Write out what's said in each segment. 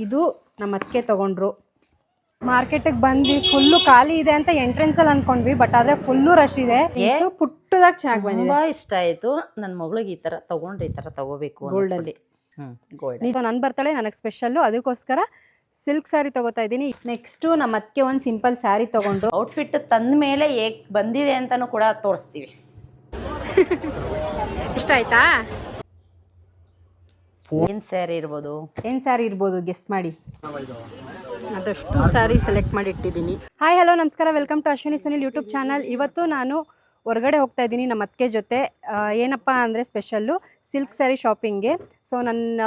ಇದು ನಮ್ಮ ಅತ್ತಿಗೆ ತಗೊಂಡ್ರು. ಮಾರ್ಕೆಟಿಗೆ ಬಂದ್ವಿ, ಫುಲ್ಲು ಖಾಲಿ ಇದೆ ಅಂತ ಎಂಟ್ರೆನ್ಸ್ ಅಲ್ಲಿ ಅನ್ಕೊಂಡ್ವಿ, ಬಟ್ ಆದ್ರೆ ಫುಲ್ಲು ರಶ್ ಇದೆ. ಪುಟ್ಟದಾಗ ಚೆನ್ನಾಗಿ ಬಂದಿದೆ, ತುಂಬಾ ಇಷ್ಟ ಆಯ್ತು. ನನ್ನ ಮಗಳಿಗೆ ಈ ತರ ತಗೊಂಡ್ರೆ ಈ ತರ ತಗೋಬೇಕು ಗೋಲ್ಡ್ ಅಲ್ಲಿ. ಗೋಲ್ಡ್ ನನ್ನ ಬರ್ತಡೆ ನನಗೆ ಸ್ಪೆಷಲ್ಲು, ಅದಕ್ಕೋಸ್ಕರ ಸಿಲ್ಕ್ ಸ್ಯಾರಿ ತಗೋತಾ ಇದ್ದೀನಿ. ನೆಕ್ಸ್ಟು ನಮ್ಮ ಅತ್ತಿಗೆ ಒಂದು ಸಿಂಪಲ್ ಸ್ಯಾರಿ ತಗೊಂಡ್ರು. ಔಟ್ಫಿಟ್ ತಂದ ಮೇಲೆ ಹೇಗೆ ಬಂದಿದೆ ಅಂತಾನು ಕೂಡ ತೋರಿಸ್ತೀವಿ. ಇಷ್ಟ ಆಯ್ತಾ? ಏನ್ ಸ್ಯಾರಿ ಇರ್ಬೋದು, ಏನು ಸ್ಯಾರಿ ಇರ್ಬೋದು ಗೆಸ್ ಮಾಡಿ. ಅದಷ್ಟು ಸ್ಯಾರಿ ಸೆಲೆಕ್ಟ್ ಮಾಡಿ ಇಟ್ಟಿದ್ದೀನಿ. ಹಾಯ್ ಹಲೋ ನಮಸ್ಕಾರ, welcome to Ashwini Sunil YouTube channel. ಇವತ್ತು ನಾನು ಹೊರಗಡೆ ಹೋಗ್ತಾ ಇದ್ದೀನಿ ನಮ್ಮ ಅತ್ತಿಗೆ ಜೊತೆ. ಏನಪ್ಪ ಅಂದರೆ ಸ್ಪೆಷಲ್ಲು ಸಿಲ್ಕ್ ಸ್ಯಾರಿ ಶಾಪಿಂಗ್ಗೆ. ಸೊ ನನ್ನ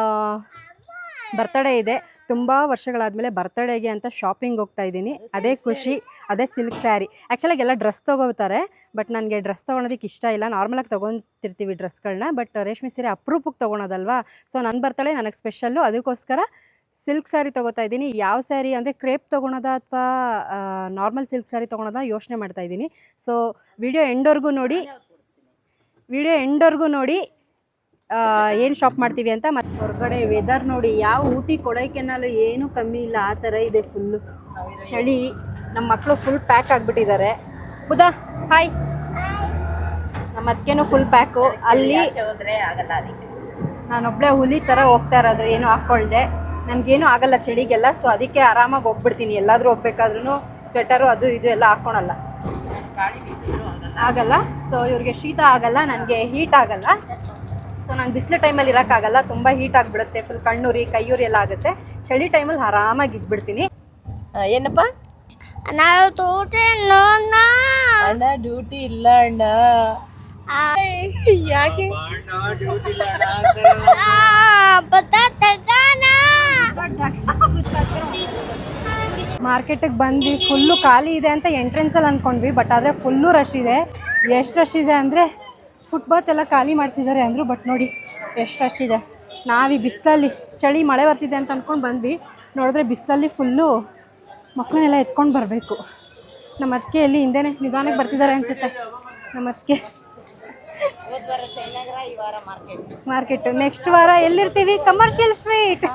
ಬರ್ತಡೇ ಇದೆ, ತುಂಬ ವರ್ಷಗಳಾದಮೇಲೆ ಬರ್ತಡೇಗೆ ಅಂತ ಶಾಪಿಂಗ್ ಹೋಗ್ತಾ ಇದ್ದೀನಿ. ಅದೇ ಖುಷಿ, ಅದೇ ಸಿಲ್ಕ್ ಸ್ಯಾರಿ. ಆ್ಯಕ್ಚುಲಾಗಿ ಎಲ್ಲ ಡ್ರೆಸ್ ತೊಗೋತಾರೆ, ಬಟ್ ನನಗೆ ಡ್ರೆಸ್ ತೊಗೊಳೋದಕ್ಕೆ ಇಷ್ಟ ಇಲ್ಲ. ನಾರ್ಮಲಾಗಿ ತೊಗೊತಿರ್ತೀವಿ ಡ್ರೆಸ್ಗಳನ್ನ, ಬಟ್ ರೇಷ್ಮೆ ಸೀರೆ ಅಪ್ರೂಪಕ್ಕೆ ತೊಗೊಳೋದಲ್ವಾ. ಸೊ ನನ್ನ ಬರ್ತಡೇ ನನಗೆ ಸ್ಪೆಷಲ್ಲು, ಅದಕ್ಕೋಸ್ಕರ ಸಿಲ್ಕ್ ಸ್ಯಾರಿ ತೊಗೋತಾ ಇದ್ದೀನಿ. ಯಾವ ಸ್ಯಾರಿ ಅಂದರೆ ಕ್ರೇಪ್ ತೊಗೊಳೋದಾ ಅಥವಾ ನಾರ್ಮಲ್ ಸಿಲ್ಕ್ ಸ್ಯಾರಿ ತೊಗೊಳೋದಾ ಯೋಚನೆ ಮಾಡ್ತಾ ಇದ್ದೀನಿ. ಸೊ ವಿಡಿಯೋ ಎಂಡ್ವರೆಗೂ ನೋಡಿ ಏನು ಶಾಪ್ ಮಾಡ್ತೀವಿ ಅಂತ. ಮತ್ತು ಹೊರಗಡೆ ವೆದರ್ ನೋಡಿ, ಯಾವ ಊಟಿ ಕೊಡೈಕೆನಾಲ್ ಏನೂ ಕಮ್ಮಿ ಇಲ್ಲ, ಆ ಥರ ಇದೆ. ಫುಲ್ಲು ಚಳಿ. ನಮ್ಮ ಮಕ್ಕಳು ಫುಲ್ ಪ್ಯಾಕ್ ಆಗಿಬಿಟ್ಟಿದ್ದಾರೆ. ಬುಧಾ ಹಾಯ್. ನಮ್ಮ ಅತ್ತಿಗೆನೂ ಫುಲ್ ಪ್ಯಾಕು. ಅಲ್ಲಿ ಆಗಲ್ಲ, ಅದಕ್ಕೆ ನಾನೊಬ್ಬಳೇ ಹುಲಿ ಥರ ಹೋಗ್ತಾ ಇರೋದು, ಏನೂ ಹಾಕ್ಕೊಳ್ದೆ. ನನಗೇನು ಆಗಲ್ಲ ಚಳಿಗೆಲ್ಲ, ಸೊ ಅದಕ್ಕೆ ಆರಾಮಾಗಿ ಹೋಗ್ಬಿಡ್ತೀನಿ. ಎಲ್ಲಾದರೂ ಹೋಗ್ಬೇಕಾದ್ರೂ ಸ್ವೆಟರು ಅದು ಇದು ಎಲ್ಲ ಹಾಕ್ಕೊಳಲ್ಲ, ಆಗಲ್ಲ. ಸೊ ಇವ್ರಿಗೆ ಶೀತ ಆಗಲ್ಲ, ನನಗೆ ಹೀಟ್ ಆಗಲ್ಲ. ಸೊ ನಾನು ಬಿಸಿಲು ಟೈಮಲ್ಲಿ ಇರೋಕ್ಕಾಗಲ್ಲ, ತುಂಬ ಹೀಟ್ ಆಗಿಬಿಡುತ್ತೆ, ಫುಲ್ ಕಣ್ಣುರಿ ಕೈಯೂರಿ ಎಲ್ಲ ಆಗುತ್ತೆ. ಚಳಿ ಟೈಮಲ್ಲಿ ಆರಾಮಾಗಿ ಇದ್ಬಿಡ್ತೀನಿ. ಏನಪ್ಪ ನಾವು ಅಣ್ಣ ಡ್ಯೂಟಿ ಇಲ್ಲ ಅಣ್ಣ, ಯಾಕೆ ಮಾರ್ಕೆಟಿಗೆ ಬಂದ್ವಿ, ಫುಲ್ಲು ಖಾಲಿ ಇದೆ ಅಂತ ಎಂಟ್ರೆನ್ಸಲ್ಲಿ ಅಂದ್ಕೊಂಡ್ವಿ, ಬಟ್ ಆದರೆ ಫುಲ್ಲು ರಶ್ ಇದೆ. ಎಷ್ಟು ರಶ್ ಇದೆ ಅಂದರೆ ಫುಟ್ಪಾತ್ ಎಲ್ಲ ಖಾಲಿ ಮಾಡಿಸಿದ್ದಾರೆ ಅಂದರು, ಬಟ್ ನೋಡಿ ಎಷ್ಟು ರಶ್ ಇದೆ. ನಾವು ಈ ಬಿಸಿಲಲ್ಲಿ, ಚಳಿ ಮಳೆ ಬರ್ತಿದೆ ಅಂತ ಅಂದ್ಕೊಂಡು ಬಂದ್ವಿ, ನೋಡಿದ್ರೆ ಬಿಸಿಲಲ್ಲಿ ಫುಲ್ಲು ಮಕ್ಕಳನ್ನೆಲ್ಲ ಎತ್ಕೊಂಡು ಬರಬೇಕು. ನಮ್ಮ ಅತ್ತಿಗೆ ಎಲ್ಲಿ ಹಿಂದೆನೇ ನಿಧಾನಕ್ಕೆ ಬರ್ತಿದ್ದಾರೆ ಅನಿಸುತ್ತೆ ನಮ್ಮ ಅತ್ತಿಗೆ. ಮಾರ್ಕೆಟು ನೆಕ್ಸ್ಟ್ ವಾರ ಎಲ್ಲಿರ್ತೀವಿ? Commercial street.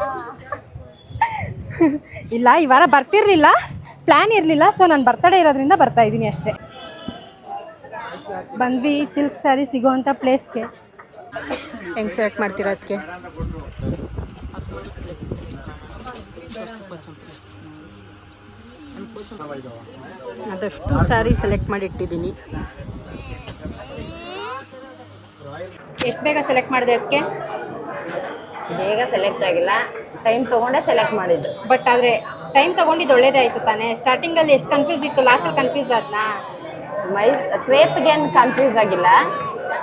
ಇಲ್ಲ, ಈ ವಾರ ಬರ್ತಿರ್ಲಿಲ್ಲ, ಪ್ಲ್ಯಾನ್ ಇರಲಿಲ್ಲ. ಸೊ ನಾನು ಬರ್ತಡೇ ಇರೋದ್ರಿಂದ ಬರ್ತಾ ಇದ್ದೀನಿ ಅಷ್ಟೇ. ಬಂದ್ವಿ ಸಿಲ್ಕ್ ಸ್ಯಾರಿ ಸಿಗೋವಂಥ ಪ್ಲೇಸ್ಗೆ. ಹೆಂಗೆ ಸೆಲೆಕ್ಟ್ ಮಾಡ್ತೀರಾ ಅದಕ್ಕೆ? ಅದಷ್ಟು ಸ್ಯಾರಿ ಸೆಲೆಕ್ಟ್ ಮಾಡಿ ಇಟ್ಟಿದ್ದೀನಿ. ಎಷ್ಟು ಬೇಗ ಸೆಲೆಕ್ಟ್ ಮಾಡಿದೆ ಅದಕ್ಕೆ? ಬೇಗ ಸೆಲೆಕ್ಟ್ ಆಗಿಲ್ಲ, ಟೈಮ್ ತೊಗೊಂಡೆ ಸೆಲೆಕ್ಟ್ ಮಾಡಿದ್ದು. ಬಟ್ ಆದರೆ ಟೈಮ್ ತೊಗೊಂಡಿದ್ದು ಒಳ್ಳೇದೇ ಆಯಿತು ತಾನೇ. ಸ್ಟಾರ್ಟಿಂಗಲ್ಲಿ ಎಷ್ಟು ಕನ್ಫ್ಯೂಸ್ ಇತ್ತು, ಲಾಸ್ಟಲ್ಲಿ ಕನ್ಫ್ಯೂಸ್ ಆದ್ನಾ? ಕ್ರೇಪ್ಗೆ ಏನು ಕನ್ಫ್ಯೂಸ್ ಆಗಿಲ್ಲ,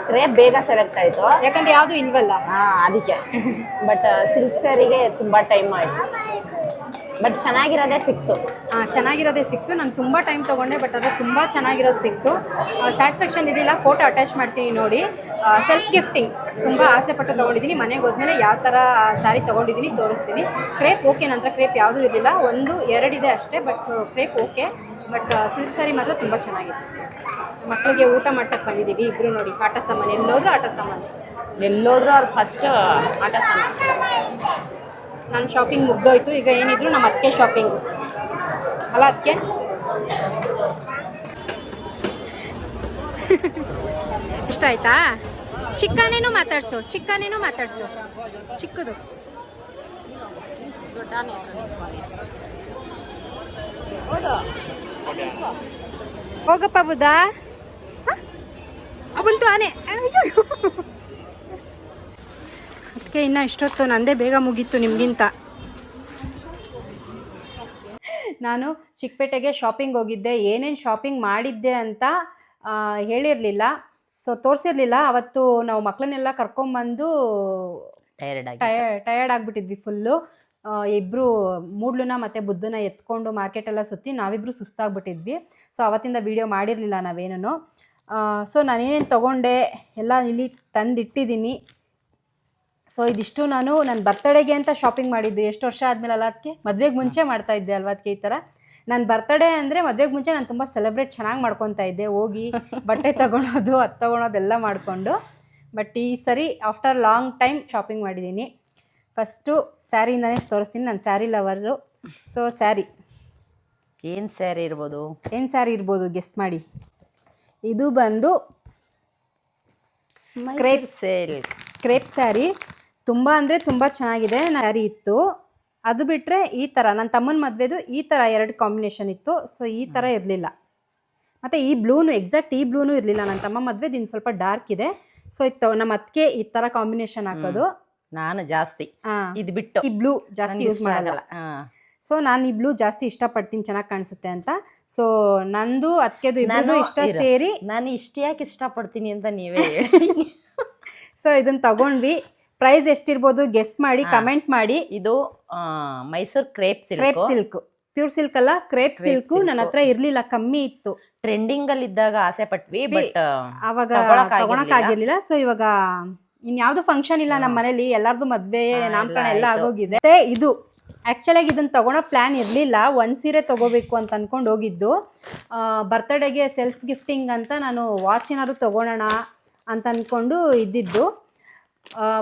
ಕ್ರೇಪ್ ಬೇಗ ಸೆಲೆಕ್ಟ್ ಆಯಿತು, ಯಾಕಂದ್ರೆ ಯಾವುದು ಇಲ್ವಲ್ಲ, ಅದಕ್ಕೆ. ಬಟ್ ಸಿಲ್ಕ್ ಸ್ಯಾರಿಗೆ ತುಂಬ ಟೈಮ್ ಆಯಿತು, ಬಟ್ ಚೆನ್ನಾಗಿರೋದೇ ಸಿಕ್ತು. ಚೆನ್ನಾಗಿರೋದೇ ಸಿಕ್ತು. ನಾನು ತುಂಬ ಟೈಮ್ ತೊಗೊಂಡೆ, ಬಟ್ ಅದು ತುಂಬ ಚೆನ್ನಾಗಿರೋದು ಸಿಕ್ತು. ಸ್ಯಾಟಿಸ್ಫ್ಯಾಕ್ಷನ್ ಇರಲಿಲ್ಲ. ಫೋಟೋ ಅಟ್ಯಾಚ್ ಮಾಡ್ತೀನಿ ನೋಡಿ. ಸೆಲ್ಫ್ ಗಿಫ್ಟಿಂಗ್ ತುಂಬ ಆಸೆ ಪಟ್ಟು ತೊಗೊಂಡಿದ್ದೀನಿ. ಮನೆಗೆ ಹೋದ್ಮೇಲೆ ಯಾವ ಥರ ಸ್ಯಾರಿ ತೊಗೊಂಡಿದ್ದೀನಿ ತೋರಿಸ್ತೀನಿ. ಕ್ರೇಪ್ ಓಕೆ, ನಂತರ ಕ್ರೇಪ್ ಯಾವುದೂ ಇರಲಿಲ್ಲ, 1-2 ಇದೆ ಅಷ್ಟೇ. But crepe okay, but silk sari ಮಾತ್ರ ತುಂಬ ಚೆನ್ನಾಗಿದೆ. ಮಕ್ಕಳಿಗೆ ಊಟ ಮಾಡ್ಸಕ್ಕೆ ಬಂದಿದ್ದೀವಿ ಇಬ್ಬರು. ನೋಡಿ, ಆಟ ಸಾಮಾನು, ಎಲ್ಲೋದ್ರೂ ಆಟ ಸಾಮಾನು, ಎಲ್ಲೋದ್ರೂ ಅವ್ರು ಫಸ್ಟ್ ಆಟ ಸಾಮಾನು. ನನ್ನ ಶಾಪಿಂಗ್ ಮುಗ್ದೋಯ್ತು. ಈಗ ಏನಿದ್ರು ನಮ್ಮ ಅತ್ತಿಗೆ ಶಾಪಿಂಗು ಅಲ್ಲ ಅದಕ್ಕೆ. ಇಷ್ಟ ಆಯ್ತಾ? ಚಿಕ್ಕನೇನು ಮಾತಾಡ್ಸು, ಚಿಕ್ಕದು. ಹೋಗಪ್ಪ ಬುಧಾ. ಬಂತು ಆನೆ. ಅದಕ್ಕೆ ಇನ್ನೂ ಇಷ್ಟೊತ್ತು, ನಂದೇ ಬೇಗ ಮುಗೀತು ನಿಮಗಿಂತ. ನಾನು ಚಿಕ್ಕಪೇಟೆಗೆ ಶಾಪಿಂಗ್ ಹೋಗಿದ್ದೆ. ಏನೇನು ಶಾಪಿಂಗ್ ಮಾಡಿದ್ದೆ ಅಂತ ಹೇಳಿರಲಿಲ್ಲ, ಸೊ ತೋರಿಸಿರ್ಲಿಲ್ಲ. ಅವತ್ತು ನಾವು ಮಕ್ಕಳನ್ನೆಲ್ಲ ಕರ್ಕೊಂಬಂದು ಟಯರ್ಡ್ ಆಗಿಬಿಟ್ಟಿದ್ವಿ ಫುಲ್ಲು. ಇಬ್ಬರು ಮೂಡ್ಲನ್ನ ಮತ್ತು ಬುದ್ಧನ ಎತ್ಕೊಂಡು ಮಾರ್ಕೆಟೆಲ್ಲ ಸುತ್ತಿ ನಾವಿಬ್ಬರು ಸುಸ್ತಾಗ್ಬಿಟ್ಟಿದ್ವಿ. ಸೊ ಅವತ್ತಿಂದ ವೀಡಿಯೋ ಮಾಡಿರಲಿಲ್ಲ ನಾವೇನೂ. ಸೊ ನಾನೇನೇನು ತೊಗೊಂಡೆ ಎಲ್ಲ ಇಲ್ಲಿ ತಂದಿಟ್ಟಿದ್ದೀನಿ. ಸೊ ಇದಿಷ್ಟು ನಾನು ನನ್ನ ಬರ್ತಡೇಗೆ ಅಂತ ಶಾಪಿಂಗ್ ಮಾಡಿದ್ದೆ. ಎಷ್ಟು ವರ್ಷ ಆದಮೇಲೆ ಅಲ್ಲ, ಅದಕ್ಕೆ ಮದುವೆಗೆ ಮುಂಚೆ ಮಾಡ್ತಾಯಿದ್ದೆ ಅಲ್ವಾ ಅದಕ್ಕೆ ಈ ಥರ. ನನ್ನ ಬರ್ತಡೇ ಅಂದರೆ ಮದುವೆಗೆ ಮುಂಚೆ ನಾನು ತುಂಬ ಸೆಲೆಬ್ರೇಟ್ ಚೆನ್ನಾಗಿ ಮಾಡ್ಕೊತಾ ಇದ್ದೆ, ಹೋಗಿ ಬಟ್ಟೆ ತೊಗೊಳೋದು, ಅದು ತೊಗೊಳೋದೆಲ್ಲ ಮಾಡಿಕೊಂಡು. ಬಟ್ ಈ ಸರಿ ಆಫ್ಟರ್ ಲಾಂಗ್ ಟೈಮ್ ಶಾಪಿಂಗ್ ಮಾಡಿದ್ದೀನಿ. ಫಸ್ಟು ಸ್ಯಾರಿಯಿಂದನೇ ತೋರಿಸ್ತೀನಿ, ನಾನು ಸ್ಯಾರಿ ಲವರು. ಸೊ ಸ್ಯಾರಿ ಏನು ಸ್ಯಾರಿ ಇರ್ಬೋದು? ಏನು ಸ್ಯಾರಿ ಇರ್ಬೋದು ಗೆಸ್ ಮಾಡಿ. ಇದು ಬಂದು ಕ್ರೇಪ್ ಸ್ಯಾರಿ. ತುಂಬ ಅಂದರೆ ತುಂಬ ಚೆನ್ನಾಗಿದೆ. ಸ್ಯಾರಿ ಇತ್ತು. ಅದು ಬಿಟ್ಟರೆ ಈ ಥರ ನನ್ನ ತಮ್ಮನ ಮದುವೆದು ಈ ಥರ 2 ಕಾಂಬಿನೇಷನ್ ಇತ್ತು. ಸೊ ಈ ಥರ ಇರಲಿಲ್ಲ. ಮತ್ತು ಈ ಬ್ಲೂನು ಎಕ್ಸಾಕ್ಟ್ ಈ ಬ್ಲೂನು ಇರಲಿಲ್ಲ. ನನ್ನ ತಮ್ಮ ಮದುವೆದು ಇನ್ನು ಸ್ವಲ್ಪ ಡಾರ್ಕ್ ಇದೆ. ಸೊ ಇತ್ತು ನಮ್ಮ ಅದಕ್ಕೆ ಈ ಥರ ಕಾಂಬಿನೇಷನ್ ಹಾಕೋದು. ನಾನು ಜಾಸ್ತಿ ಇದು ಬಿಟ್ಟು ಈ ಬ್ಲೂ ಜಾಸ್ತಿ ಯೂಸ್ ಮಾಡಲ್ಲ. ಸೊ ನಾನು ಈ ಬ್ಲೂ ಜಾಸ್ತಿ ಇಷ್ಟಪಡ್ತೀನಿ, ಚೆನ್ನಾಗಿ ಕಾಣಿಸುತ್ತೆ ಅಂತ. ಸೊ ನಂದು ಅದಕ್ಕೆದು ಇಬ್ಬರು ಇಷ್ಟ ಸೇರಿ ನಾನು ಯಾಕೆ ಇಷ್ಟಪಡ್ತೀನಿ ಅಂತ ನೀವೇ ಹೇಳಿ. ಸೊ ಇದನ್ನ ತಗೊಂಡ್ವಿ. ಪ್ರೈಸ್ ಎಷ್ಟಿರ್ಬೋದು ಗೆಸ್ ಮಾಡಿ, ಕಮೆಂಟ್ ಮಾಡಿ. ಇದು Mysuru crepe silk, pure silk ಅಲ್ಲ, ಕ್ರೇಪ್ ಸಿಲ್ಕ್. ನನ್ನ ಹತ್ರ ಇರ್ಲಿಲ್ಲ, ಕಮ್ಮಿ ಇತ್ತು. ಟ್ರೆಂಡಿಂಗ್ ಅಲ್ಲಿ ಇದ್ದಾಗ ಆಸೆ ಪಟ್ವಿ, ಬಟ್ ಅವಾಗ ತಗೊಳಕ್ ಆಗಿರ್ಲಿಲ್ಲ. ಸೊ ಇವಾಗ ಇನ್ಯಾವ್ದು ಫಂಕ್ಷನ್ ಇಲ್ಲ ನಮ್ಮ ಮನೇಲಿ, ಎಲ್ಲಾರ್ದು ಮದ್ವೆ ನಾಮಕರಣ ಎಲ್ಲ ಆಗೋಗಿದೆ. ಮತ್ತೆ ಇದು ಆ್ಯಕ್ಚುಲಾಗಿ ಇದನ್ನ ತಗೊಳೋ ಪ್ಲ್ಯಾನ್ ಇರಲಿಲ್ಲ. ಒಂದು ಸೀರೆ ತೊಗೋಬೇಕು ಅಂತ ಅಂದ್ಕೊಂಡು ಹೋಗಿದ್ದು. ಬರ್ತ್ಡೇಗೆ ಸೆಲ್ಫ್ ಗಿಫ್ಟಿಂಗ್ ಅಂತ ನಾನು ವಾಚ್ ಏನಾದ್ರು ತೊಗೊಳೋಣ ಅಂತ ಅಂದ್ಕೊಂಡು ಇದ್ದಿದ್ದು.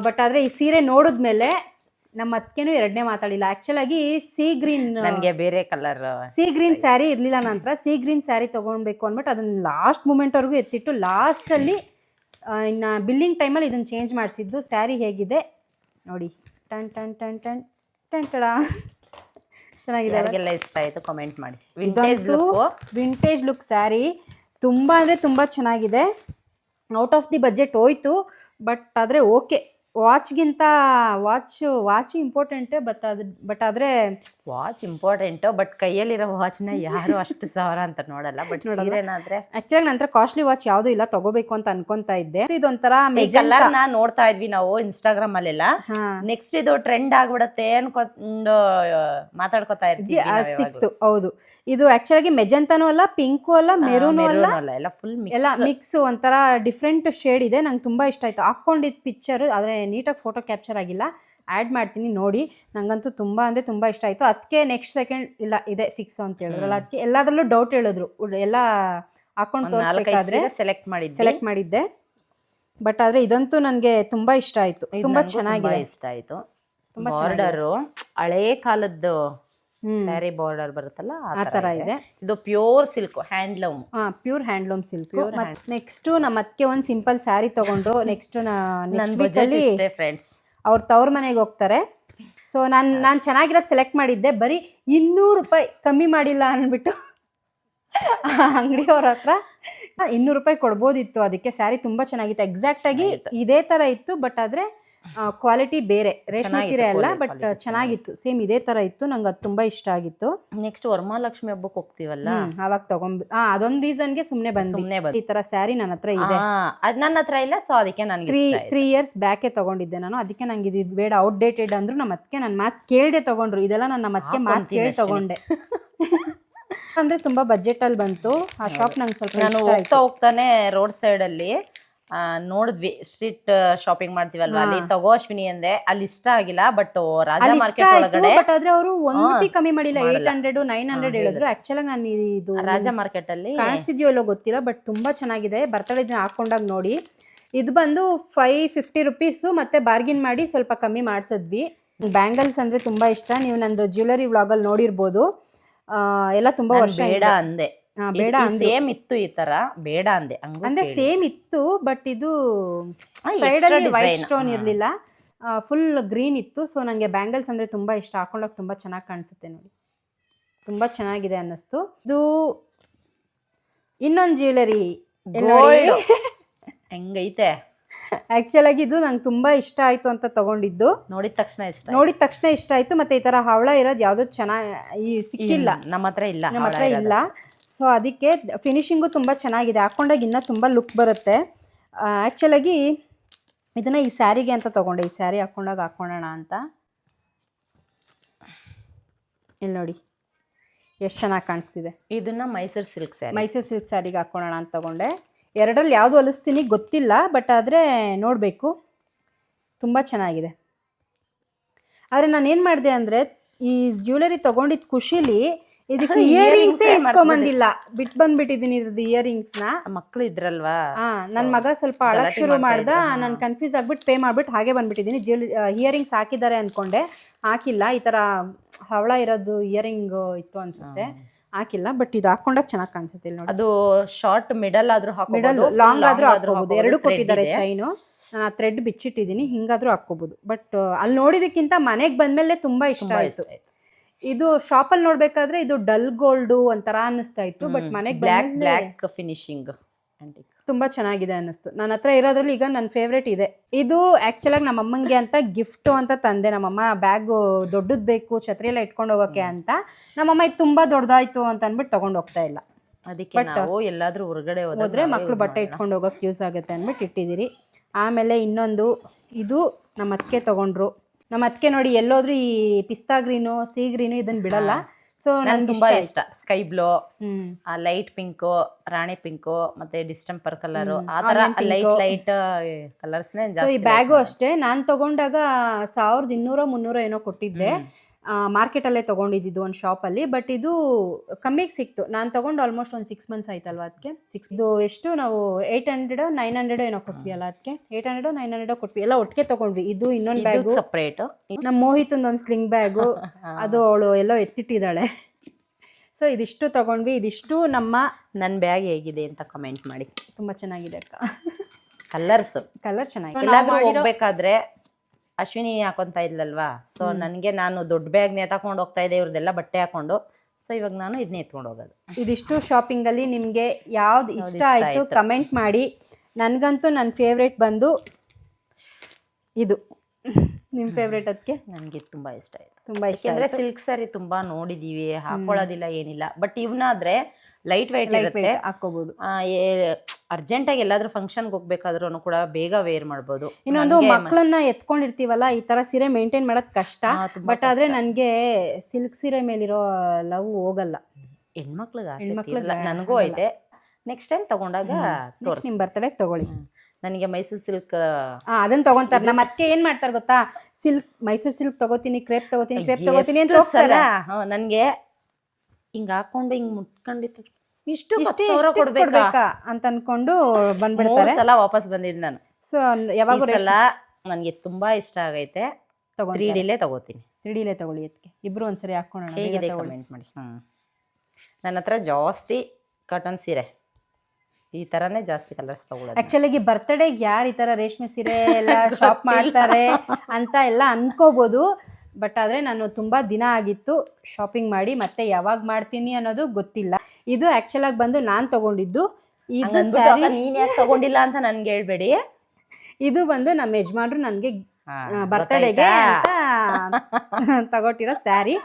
ಬಟ್ ಆದರೆ ಈ ಸೀರೆ ನೋಡಿದ್ಮೇಲೆ ನಮ್ಮ ಅತ್ತಿಗೆನೂ ಎರಡನೇ ಮಾತಾಡಿಲ್ಲ. ಆ್ಯಕ್ಚುಲಾಗಿ ಸೀ ಗ್ರೀನ್, ನನಗೆ ಬೇರೆ ಕಲರ್ ಸೀ ಗ್ರೀನ್ ಸ್ಯಾರಿ ಇರಲಿಲ್ಲ ನಂತರ. ಸೀ ಗ್ರೀನ್ ಸ್ಯಾರಿ ತೊಗೊಳ್ಬೇಕು ಅಂದ್ಬಿಟ್ಟು ಅದನ್ನು ಲಾಸ್ಟ್ ಮೂಮೆಂಟ್ವರೆಗೂ ಎತ್ತಿಟ್ಟು ಲಾಸ್ಟಲ್ಲಿ ಇನ್ನು ಬಿಲ್ಲಿಂಗ್ ಟೈಮಲ್ಲಿ ಇದನ್ನು ಚೇಂಜ್ ಮಾಡಿಸಿದ್ದು. ಸ್ಯಾರಿ ಹೇಗಿದೆ ನೋಡಿ, ಟನ್ ಟನ್ ಟನ್ ಟನ್ ಟನ್ ಟಡ. ಚೆನ್ನಾಗಿದೆ, ಯಾರಿಗೆಲ್ಲ ಇಷ್ಟ ಆಯಿತು ಕಮೆಂಟ್ ಮಾಡಿ. ವಿಂಟೇಜ್ ಲುಕ್ ಸ್ಯಾರಿ ತುಂಬ ಅಂದರೆ ತುಂಬ ಚೆನ್ನಾಗಿದೆ. ಔಟ್ ಆಫ್ ದಿ ಬಜೆಟ್ ಹೋಯ್ತು, ಬಟ್ ಆದರೆ ಓಕೆ. ವಾಚ್ಗಿಂತ ವಾಚ್ ಇಂಪಾರ್ಟೆಂಟೇ, ಬಟ್ ಆದರೆ ವಾಚ್ ಇಂಪಾರ್ಟೆಂಟು, ಬಟ್ ಕೈಯಲ್ಲಿರೋ ವಾಚ್ನ ಯಾರು ಅಷ್ಟು ಸಾವಿರ ಅಂತ ನೋಡಲ್ಲ. ಬಟ್ ಸೀರೆನಾದ್ರೆ ಆಕ್ಚುಲಿ ನಂತರ ಕಾಸ್ಟ್ಲಿ ವಾಚ್ ಯಾವುದು ಇಲ್ಲ, ತಗೋಬೇಕು ಅಂತ ಅನ್ಕೊಂತಾ ಇದ್ದೆ. ಇದೊಂಥರ ಕಲರ್ನ ನೋಡ್ತಾ ಇದ್ವಿ ನಾವು ಇನ್ಸ್ಟಾಗ್ರಾಮ್ ಅಲ್ಲೆಲ್ಲ. ನೆಕ್ಸ್ಟ್ ಇದು ಟ್ರೆಂಡ್ ಆಗ್ಬಿಡತ್ತೆ ಅನ್ಕೊಂಡು ಮಾತಾಡ್ಕೊತಾ ಇರ್ತೀವಿ. ಸಿಕ್ತು. ಹೌದು, ಇದು ಆಕ್ಚುಲಾಗಿ ಮೆಜೆಂತಾನೂ ಅಲ್ಲ, ಪಿಂಕು ಅಲ್ಲ, ಮೆರೂನು ಅಲ್ಲ, ಎಲ್ಲ ಫುಲ್ ಎಲ್ಲ ಮಿಕ್ಸ್. ಒಂಥರ ಡಿಫ್ರೆಂಟ್ ಶೇಡ್ ಇದೆ. ನಂಗೆ ತುಂಬಾ ಇಷ್ಟ ಆಯ್ತು. ಹಾಕೊಂಡಿದ್ದ ಪಿಕ್ಚರ್ ಆದ್ರೆ ನೀಟಾಗಿ ಫೋಟೋ ಕ್ಯಾಪ್ಚರ್ ಆಗಿಲ್ಲ. ಆ್ಯಡ್ ಮಾಡ್ತೀನಿ ನೋಡಿ. ನಂಗಂತೂ ತುಂಬ ಅಂದರೆ ತುಂಬ ಇಷ್ಟ ಆಯಿತು. ಅದಕ್ಕೆ ನೆಕ್ಸ್ಟ್ ಸೆಕೆಂಡ್ ಇಲ್ಲ ಇದೆ ಫಿಕ್ಸ್ ಅಂತ ಹೇಳಿದ್ರಲ್ಲ, ಅದಕ್ಕೆ ಎಲ್ಲದರಲ್ಲೂ ಡೌಟ್ ಹೇಳಿದ್ರು. ಎಲ್ಲ ಹಾಕೊಂಡು ತೋರಿಸ್ಬೇಕಾದ್ರೆ ಸೆಲೆಕ್ಟ್ ಮಾಡಿದ್ದೆ. ಬಟ್ ಆದರೆ ಇದಂತೂ ನನಗೆ ತುಂಬ ಇಷ್ಟ ಆಯಿತು. ತುಂಬ ಚೆನ್ನಾಗಿದೆ, ಇಷ್ಟ ಆಯಿತು. ಬಾರ್ಡರು ಹಳೇ ಕಾಲದ್ದು ಸ್ಯಾರಿ ಬಾರ್ಡರ್ ಬರುತ್ತಲ್ಲ ಆ ಥರ ಇದೆ. ಇದು pure silk handloom. Pure handloom silk. Next ನಮ್ಮ ಅದಕ್ಕೆ ಒಂದು ಸಿಂಪಲ್ ಸ್ಯಾರಿ ತಗೊಂಡ್ರು. ನೆಕ್ಸ್ಟ್ ಫ್ರೆಂಡ್ಸ್ ಅವ್ರ ತವ್ರ ಮನೆಗೆ ಹೋಗ್ತಾರೆ. ಸೊ ನಾನು ಚೆನ್ನಾಗಿರೋದು ಸೆಲೆಕ್ಟ್ ಮಾಡಿದ್ದೆ. ಬರೀ 200 ರೂಪಾಯಿ ಕಮ್ಮಿ ಮಾಡಿಲ್ಲ ಅಂದ್ಬಿಟ್ಟು ಅಂಗಡಿಯವ್ರ ಹತ್ರ 200 ರೂಪಾಯಿ ಕೊಡ್ಬೋದಿತ್ತು. ಅದಕ್ಕೆ ಸ್ಯಾರಿ ತುಂಬ ಚೆನ್ನಾಗಿತ್ತು. ಎಕ್ಸಾಕ್ಟಾಗಿ ಇದೇ ಥರ ಇತ್ತು, ಬಟ್ ಆದರೆ ಕ್ವಾಲಿಟಿ ಬೇರೆ. ರೇಷ್ಮೆ ಸೀರೆ ಅಲ್ಲ, ಬಟ್ ಚೆನ್ನಾಗಿತ್ತು. ಸೇಮ್ ಇದೇ ಥರ ಇತ್ತು. ನಂಗೆ ಅದು ತುಂಬ ಇಷ್ಟ ಆಗಿತ್ತು. ನೆಕ್ಸ್ಟ್ ವರಮಹಾಲಕ್ಷ್ಮಿ ಹಬ್ಬಕ್ಕೆ ಹೋಗ್ತೀವಲ್ಲ, ಅವಾಗ ಅದೊಂದು ರೀಸನ್ಗೆ ಸುಮ್ಮನೆ ಬಂದು ಈ ಥರ ಸ್ಯಾರಿ ನನ್ನ ಹತ್ರ ಇದೆ. ಅದು ನನ್ನ ಹತ್ರ ಇಲ್ಲ. ಸೊ ಅದಕ್ಕೆ ನನಗೆ 3 years ಬ್ಯಾಕೆ ತಗೊಂಡಿದ್ದೆ ನಾನು. ಅದಕ್ಕೆ ನಂಗೆ ಇದು ಬೇಡ, ಔಟ್ಡೇಟೆಡ್ ಅಂದ್ರು. ನಮ್ಮ ಅದಕ್ಕೆ ನನ್ನ ಮಾತು ಕೇಳದೆ ತಗೊಂಡ್ರು. ಇದೆಲ್ಲ ನನ್ನ ಮತ್ತೆ ಮಾತು ಕೇಳಿ ತಗೊಂಡೆ. ಅಂದ್ರೆ ತುಂಬಾ ಬಜೆಟ್ ಅಲ್ಲಿ ಬಂತು ಆ ಶಾಪ್. ನಂಗೆ ಸ್ವಲ್ಪ ನಾನು ಹೋಗ್ತಾನೆ ರೋಡ್ ಸೈಡ್ ಅಲ್ಲಿ ನೋಡಿದ್ವಿ. ಸ್ಟ್ರೀಟ್ ಶಾಪಿಂಗ್ ಮಾಡ್ತೀವಲ್ವಾ, ಅಲ್ಲಿ ತಗೋ ಅಶ್ವಿನಿ ಅಂದೆ. ಅಲ್ಲಿ ಇಷ್ಟ ಆಗಿಲ್ಲ. ಬಟ್ ರಾಜಾ ಮಾರ್ಕೆಟ್ ಒಳಗಡೆ ಬಟ್ ಆದ್ರೆ ಅವರು 1 ರೂಪಾಯಿ ಕಮ್ಮಿ ಮಾಡಿಲ್ಲ. 800 900 ಹೇಳಿದ್ರು. ಆಕ್ಚುಲಿ ನಾನು ಇದು ರಾಜಾ ಮಾರ್ಕೆಟ್ ಅಲ್ಲಿ ಕಾಣಿಸ್ತಿದ್ಯೋ ಇಲ್ಲೋ ಗೊತ್ತಿಲ್ಲ, ಬಟ್ ತುಂಬಾ ಚೆನ್ನಾಗಿದೆ. ಬರ್ತಡೇ ದಿನ ಹಾಕೊಂಡಾಗ ನೋಡಿ. ಇದು ಬಂದು 550 ರೂಪೀಸು. ಮತ್ತೆ ಬಾರ್ಗಿನ್ ಮಾಡಿ ಸ್ವಲ್ಪ ಕಮ್ಮಿ ಮಾಡಿಸಿದ್ವಿ. ಬ್ಯಾಂಗಲ್ಸ್ ಅಂದ್ರೆ ತುಂಬಾ ಇಷ್ಟ. ನೀವು ನಂದು ಜ್ಯುವೆಲರಿ ವ್ಲಾಗಲ್ಲಿ ನೋಡಿರ್ಬೋದು. ಎಲ್ಲ ತುಂಬಾ ವರ್ಷ ಬೇಡ ಅಂದೆ. ಬೇಡ ಸೇಮ್ ಇತ್ತು ಈ ತರ, ಬೇಡ ಅಂದೆ. ಅಂದ್ರೆ ಸೇಮ್ ಇತ್ತು, ಬಟ್ ಇದು ಸೈಡ್ ಅಲ್ಲಿ ವೈಟ್ ಸ್ಟೋನ್ ಇರ್ಲಿಲ್ಲ, ಫುಲ್ ಗ್ರೀನ್ ಇತ್ತು. ಸೊ ನಂಗೆ ಬ್ಯಾಂಗಲ್ಸ್ ಅಂದ್ರೆ ತುಂಬಾ ಇಷ್ಟ. ಹಾಕೊಂಡಾಗ ತುಂಬಾ ಚೆನ್ನಾಗಿ ಕಾಣಿಸುತ್ತೆ ನೋಡಿ. ತುಂಬಾ ಚೆನ್ನಾಗಿದೆ ಅನ್ನಿಸ್ತು. ಇದು ಇನ್ನೊಂದು ಜ್ಯುವೆಲರಿ ಹೆಂಗೈತೆ. ಆಕ್ಚುಲಾಗಿ ಇದು ನಂಗೆ ತುಂಬಾ ಇಷ್ಟ ಆಯ್ತು ಅಂತ ತಗೊಂಡಿದ್ದು. ನೋಡಿದ ತಕ್ಷಣ ಇಷ್ಟ ಆಯ್ತು. ಮತ್ತೆ ಈ ತರ ಹವಳ ಇರೋದು ಯಾವ್ದು ಚೆನ್ನಾಗಿ ಸಿಕ್ಕಿಲ್ಲ, ನಮ್ಮ ಹತ್ರ ಇಲ್ಲ. ಸೊ ಅದಕ್ಕೆ ಫಿನಿಶಿಂಗು ತುಂಬ ಚೆನ್ನಾಗಿದೆ. ಹಾಕೊಂಡಾಗ ಇನ್ನೂ ತುಂಬ ಲುಕ್ ಬರುತ್ತೆ. ಆ್ಯಕ್ಚುಲಾಗಿ ಇದನ್ನು ಈ ಸ್ಯಾರಿಗೆ ಅಂತ ತೊಗೊಂಡೆ. ಈ ಸ್ಯಾರಿ ಹಾಕೊಂಡಾಗ ಹಾಕೊಳ್ಳೋಣ ಅಂತ. ಇಲ್ಲಿ ನೋಡಿ ಎಷ್ಟು ಚೆನ್ನಾಗಿ ಕಾಣಿಸ್ತಿದೆ. ಇದನ್ನು ಮೈಸೂರು ಸಿಲ್ಕ್ ಸ್ಯಾರಿಗೆ ಹಾಕೊಳ್ಳೋಣ ಅಂತ ತೊಗೊಂಡೆ. ಎರಡರಲ್ಲಿ ಯಾವುದು ಹೊಲಿಸ್ತೀನಿ ಗೊತ್ತಿಲ್ಲ, ಬಟ್ ಆದರೆ ನೋಡಬೇಕು. ತುಂಬ ಚೆನ್ನಾಗಿದೆ. ಆದರೆ ನಾನು ಏನು ಮಾಡಿದೆ ಅಂದರೆ, ಈ ಜ್ಯುವೆಲರಿ ತೊಗೊಂಡಿದ್ದ ಖುಷಿಲಿ ಇದಕ್ಕೆ ಇಯರಿಂಗ್ಸ್ ಇಸ್ಕೊಂಬಂದಿಲ್ಲ, ಬಿಟ್ಟು ಬಂದ್ಬಿಟ್ಟಿದೀನಿ ಇದ್ರದ್ದು ಇಯರಿಂಗ್ಸ್ನ. ಮಕ್ಳು ಇದ್ರಲ್ವಾ, ನನ್ನ ಮಗ ಸ್ವಲ್ಪ ಅಳಕ್ ಶುರು ಮಾಡ್ದ, ನಾನು ಕನ್ಫ್ಯೂಸ್ ಆಗ್ಬಿಟ್ಟು ಪೇ ಮಾಡ್ಬಿಟ್ಟು ಹಾಗೆ ಬಂದ್ಬಿಟ್ಟಿದ್ದೀನಿ. ಇಯರಿಂಗ್ಸ್ ಹಾಕಿದ್ದಾರೆ ಅನ್ಕೊಂಡೆ, ಹಾಕಿಲ್ಲ. ಈ ತರ ಹವಳ ಇರೋದು ಇಯರಿಂಗ್ ಇತ್ತು ಅನ್ಸುತ್ತೆ, ಹಾಕಿಲ್ಲ. ಬಟ್ ಇದು ಹಾಕೊಂಡಾಗ ಚೆನ್ನಾಗಿ ಕಾಣಿಸುತ್ತೆ ನೋಡಿ. ಅದು ಶಾರ್ಟ್ ಮಿಡಲ್ ಆದ್ರೂ ಮಿಡಲ್ ಲಾಂಗ್ ಆದ್ರೂ ಹಾಕೋಬಹುದು, ಎರಡು ಕೊಟ್ಟಿದ್ದಾರೆ ಚೈನು. ನಾನು ಆ ಥ್ರೆಡ್ ಬಿಚ್ಚಿಟ್ಟಿದ್ದೀನಿ, ಹಿಂಗಾದ್ರೂ ಹಾಕೋಬಹುದು. ಬಟ್ ಅಲ್ಲಿ ನೋಡಿದಕ್ಕಿಂತ ಮನೆಗೆ ಬಂದ್ಮೇಲೆ ತುಂಬಾ ಇಷ್ಟ ಆಯ್ತು. ಇದು ಶಾಪಲ್ಲಿ ನೋಡ್ಬೇಕಾದ್ರೆ ಇದು ಡಲ್ ಗೋಲ್ಡ್ ಒಂಥರ ಅನ್ನಿಸ್ತಾ ಇತ್ತು, ಬಟ್ ಮನೆಗೆ ಬ್ಲ್ಯಾಕ್ ಫಿನಿಶಿಂಗ್ ತುಂಬಾ ಚೆನ್ನಾಗಿದೆ ಅನ್ನಿಸ್ತು. ನನ್ನ ಹತ್ರ ಇರೋದ್ರಲ್ಲಿ ಈಗ ನನ್ನ ಫೇವ್ರೇಟ್ ಇದೆ. ಇದು ಆಕ್ಚುಲಾಗಿ ನಮ್ಮ ಅಮ್ಮಂಗೆ ಅಂತ ಗಿಫ್ಟ್ ಅಂತ ತಂದೆ. ನಮ್ಮಮ್ಮ ಬ್ಯಾಗ್ ದೊಡ್ಡದು ಬೇಕು ಛತ್ರಿ ಎಲ್ಲ ಇಟ್ಕೊಂಡು ಹೋಗೋಕೆ ಅಂತ. ನಮ್ಮಮ್ಮ ಇದು ತುಂಬಾ ದೊಡ್ಡದಾಯ್ತು ಅಂತ ಅಂದ್ಬಿಟ್ಟು ತಗೊಂಡು ಹೋಗ್ತಾ ಇಲ್ಲ. ಅದಕ್ಕೆ ನಾವು ಎಲ್ಲಾದ್ರೂ ಹೊರಗಡೆ ಹೋದ್ರೆ ಮಕ್ಳು ಬಟ್ಟೆ ಇಟ್ಕೊಂಡು ಹೋಗೋಕೆ ಯೂಸ್ ಆಗುತ್ತೆ ಅಂದ್ಬಿಟ್ಟು ಇಟ್ಟಿದ್ದೀರಿ. ಆಮೇಲೆ ಇನ್ನೊಂದು, ಇದು ನಮ್ಮ ಅತ್ತಿಗೆ ತಗೊಂಡ್ರು. ನಮ್ಮ ಅತ್ತಿಗೆ ನೋಡಿ ಎಲ್ಲೋದ್ರೂ ಈ ಪಿಸ್ತಾ ಗ್ರೀನು, ಸಿ ಗ್ರೀನು ಇದನ್ನ ಬಿಡಲ್ಲ. ಸೊ ನನ್ಗೆ ತುಂಬಾ ಇಷ್ಟ. ಸ್ಕೈ ಬ್ಲೂ, ಲೈಟ್ ಪಿಂಕು, ರಾಣಿ ಪಿಂಕು, ಮತ್ತೆ ಡಿಸ್ಟೆಂಪರ್ ಕಲರ್, ಆ ತರ ಲೈಟ್ ಕಲರ್ಸ್ನೇ ಜಾಸ್ತಿ. ಈ ಬ್ಯಾಗು ಅಷ್ಟೇ, ನಾನು ತಗೊಂಡಾಗ 1200-300 ಏನೋ ಕೊಟ್ಟಿದ್ದೆ. ಮಾರ್ಕೆಟಲ್ಲೇ ತೊಗೊಂಡಿದ್ದು ಒಂದು ಶಾಪಲ್ಲಿ. ಬಟ್ ಇದು ಕಮ್ಮಿಗೆ ಸಿಕ್ತು. ನಾನು ತೊಗೊಂಡು ಆಲ್ಮೋಸ್ಟ್ ಒಂದು 6 ಮಂತ್ಸ್ ಆಯ್ತಲ್ವ ಅದಕ್ಕೆ. ಇದು ಎಷ್ಟು ನಾವು 800-900 ಏನೋ ಕೊಟ್ವಿ ಅಲ್ಲ ಅದಕ್ಕೆ. 800-900 ಕೊಟ್ವಿ, ಎಲ್ಲ ಒಟ್ಟಿಗೆ ತೊಗೊಂಡ್ವಿ. ಇದು ಇನ್ನೊಂದು ಬ್ಯಾಗು ಸಪ್ರೇಟ್. ನಮ್ಮ ಮೋಹಿತಂದೊಂದು ಸ್ಲಿಂಗ್ ಬ್ಯಾಗು, ಅದು ಅವಳು ಎಲ್ಲೋ ಎತ್ತಿಟ್ಟಿದ್ದಾಳೆ. ಸೊ ಇದಿಷ್ಟು ತೊಗೊಂಡ್ವಿ. ಇದಿಷ್ಟು ನನ್ನ ಬ್ಯಾಗ್ ಹೇಗಿದೆ ಅಂತ ಕಮೆಂಟ್ ಮಾಡಿ. ತುಂಬ ಚೆನ್ನಾಗಿದೆ ಅಕ್ಕ. ಕಲರ್ ಚೆನ್ನಾಗಿದೆ. ಎಲ್ಲಾದ್ರೂ ಹೋಗ್ಬೇಕಾದ್ರೆ ಅಶ್ವಿನಿ ಹಾಕೊಂತ ಇದ್ಲಲ್ವಾ, ಸೊ ನನಗೆ ನಾನು ದೊಡ್ಡ ಬ್ಯಾಗ್ನೇ ತಗೊಂಡು ಹೋಗ್ತಾ ಇದ್ದೆ, ಇವ್ರದ್ದೆಲ್ಲ ಬಟ್ಟೆ ಹಾಕೊಂಡು. ಸೊ ಇವಾಗ ನಾನು ಇದನ್ನೇ ಎತ್ಕೊಂಡು ಹೋಗೋದು. ಇದಿಷ್ಟು ಶಾಪಿಂಗಲ್ಲಿ ನಿಮಗೆ ಯಾವ್ದು ಇಷ್ಟ ಆಯಿತು ಕಮೆಂಟ್ ಮಾಡಿ. ನನಗಂತೂ ನನ್ನ ಫೇವ್ರೇಟ್ ಬಂದು ಇದು. ನಿಮ್ಮ ಫೇವ್ರೇಟ್ ಅದಕ್ಕೆ? ನನಗೆ ತುಂಬ ಇಷ್ಟ ಆಯಿತು. ತುಂಬ ಇಷ್ಟ ಅಂದರೆ ಸಿಲ್ಕ್ ಸ್ಯಾರಿ ತುಂಬ ನೋಡಿದ್ದೀವಿ, ಹಾಕೊಳ್ಳೋದಿಲ್ಲ ಏನಿಲ್ಲ. ಬಟ್ ಇವನಾದ್ರೆ ಲೈಟ್ ವೈಟ್ ಇರುತ್ತೆ, ಹಾಕೋಬಹುದು. ಅರ್ಜೆಂಟಾಗಿ ಎಲ್ಲಾದ್ರೂ ಫಂಕ್ಷನ್ಗೆ ಹೋಗ್ಬೇಕಾದ್ರೂ ಕೂಡ ಬೇಗ ವೇರ್ ಮಾಡ್ಬೋದು. ಇನ್ನೊಂದು, ಮಕ್ಕಳನ್ನ ಎತ್ಕೊಂಡಿರ್ತೀವಲ್ಲ, ಈ ತರ ಸೀರೆ ಮೇಂಟೈನ್ ಮಾಡೋದು ಕಷ್ಟ. ಬಟ್ ಆದ್ರೆ ನನಗೆ ಸಿಲ್ಕ್ ಸೀರೆ ಮೇಲಿರೋ ಲವ್ ಹೋಗಲ್ಲ. ಹೆಣ್ಮಕ್ಳಿಗೆ ನನಗೂ ಐತೆ. ನೆಕ್ಸ್ಟ್ ಟೈಮ್ ತಗೊಂಡಾಗ ತೋರಿಸಿ. ನಿಮ್ಮ ಬರ್ತಡೇ ತಗೊಳ್ಳಿ. ನನಗೆ ಮೈಸೂರು ಸಿಲ್ಕ್ ಅದನ್ನ ತಗೊಂತಾರೆ. ನಮ್ಮ ಅತ್ತೆ ಏನ್ ಮಾಡ್ತಾರೆ ಗೊತ್ತಾ, ಮೈಸೂರು ಸಿಲ್ಕ್ ತಗೋತೀನಿ, ಕ್ರೇಪ್ ತಗೋತೀನಿ ಅಂತ ಹೋಗ್ತಾರೆ. ನನಗೆ ಹಿಂಗ ಹಾಕೊಂಡು ಹಿಂಗ್ ಮುಟ್ಕೊಂಡಿತ್ತು, ಇಷ್ಟು ಕೊಡ್ಬೇಕಾ ಅಂತ ಅನ್ಕೊಂಡು ಬಂದ್ಬಿಡ್ತಾರೆ. ಸಲ ವಾಪಸ್ ಬಂದಿದ್ದು ನಾನು. ಸೊ ಯಾವಾಗ ನನಗೆ ತುಂಬಾ ಇಷ್ಟ ಆಗೈತೆ. 3Dಲೇ ತಗೋತೀನಿ. 3Dಲೇ ತಗೊಳ್ಳಿ ಅದಕ್ಕೆ. ಇಬ್ರು ಒಂದ್ಸರಿ ಹಾಕೋಣ. ಹೇಗಿದೆ ಕಮೆಂಟ್ ಮಾಡಿ. ನನ್ನ ಹತ್ರ ಜಾಸ್ತಿ ಕಾಟನ್ ಸೀರೆ, ಈ ತರನೇ ಜಾಸ್ತಿ ಕಲರ್ಸ್ ತಗೊಳ್ಳೋದು. ಆಕ್ಚುಲಿ ಬರ್ತಡೇಗೆ ಯಾರು ಈ ತರ ರೇಷ್ಮೆ ಸೀರೆ ಎಲ್ಲ ಶಾಪ್ ಮಾಡ್ತಾರೆ ಅಂತ ಎಲ್ಲ ಅನ್ಕೋಬಹುದು. ಬಟ್ ಆದರೆ ನಾನು ತುಂಬ ದಿನ ಆಗಿತ್ತು ಶಾಪಿಂಗ್ ಮಾಡಿ, ಮತ್ತೆ ಯಾವಾಗ ಮಾಡ್ತೀನಿ ಅನ್ನೋದು ಗೊತ್ತಿಲ್ಲ. ಇದು ಆ್ಯಕ್ಚುಲಾಗಿ ಬಂದು ನಾನು ತೊಗೊಂಡಿದ್ದು. ಇದು ನೀನು ಯಾಕೆ ತೊಗೊಂಡಿಲ್ಲ ಅಂತ ನನಗೆ ಹೇಳ್ಬೇಡಿ. ಇದು ಬಂದು ನಮ್ಮ ಯಜಮಾನ್ರು ನನಗೆ ಬರ್ತಡೇಗೆ ಅಂತ ತಗೊಟ್ಟಿರೋ ಸ್ಯಾರಿ.